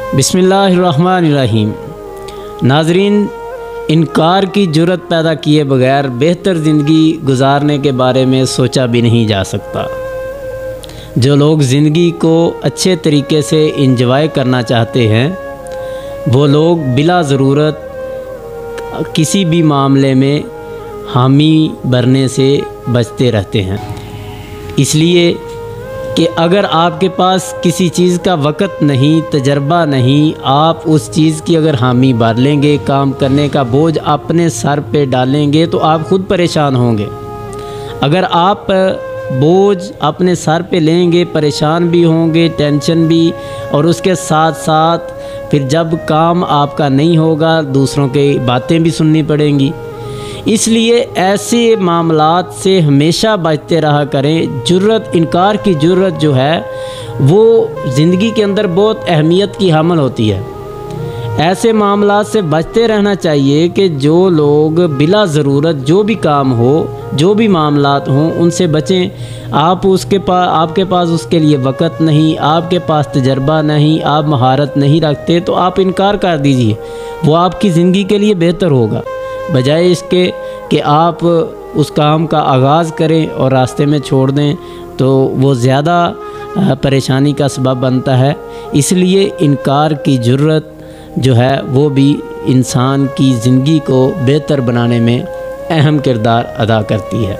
बिस्मिल्लाहिर्रहमानिर्रहीम। नाज़रीन, इनकार की जुर्रत पैदा किए बगैर बेहतर ज़िंदगी गुजारने के बारे में सोचा भी नहीं जा सकता। जो लोग ज़िंदगी को अच्छे तरीके से इंजॉय करना चाहते हैं वो लोग बिला ज़रूरत किसी भी मामले में हामी भरने से बचते रहते हैं। इसलिए कि अगर आपके पास किसी चीज़ का वक़्त नहीं, तजर्बा नहीं, आप उस चीज़ की अगर हामी भर लेंगे, काम करने का बोझ अपने सर पे डालेंगे तो आप ख़ुद परेशान होंगे। अगर आप बोझ अपने सर पे लेंगे, परेशान भी होंगे, टेंशन भी, और उसके साथ साथ फिर जब काम आपका नहीं होगा दूसरों की बातें भी सुननी पड़ेंगी। इसलिए ऐसे मामलात से हमेशा बचते रहा करें। जुर्रत, इनकार की जुर्रत जो है वो ज़िंदगी के अंदर बहुत अहमियत की हामिल होती है। ऐसे मामलात से बचते रहना चाहिए कि जो लोग बिला ज़रूरत जो भी काम हो, जो भी मामलात हों, उनसे बचें। आपके पास उसके लिए वक़्त नहीं, आपके पास तजर्बा नहीं, आप महारत नहीं रखते तो आप इनकार कर दीजिए। वो आपकी ज़िंदगी के लिए बेहतर होगा, बजाय इसके कि आप उस काम का आगाज़ करें और रास्ते में छोड़ दें तो वो ज़्यादा परेशानी का सबब बनता है। इसलिए इनकार की जुर्रत जो है वो भी इंसान की ज़िंदगी को बेहतर बनाने में अहम किरदार अदा करती है।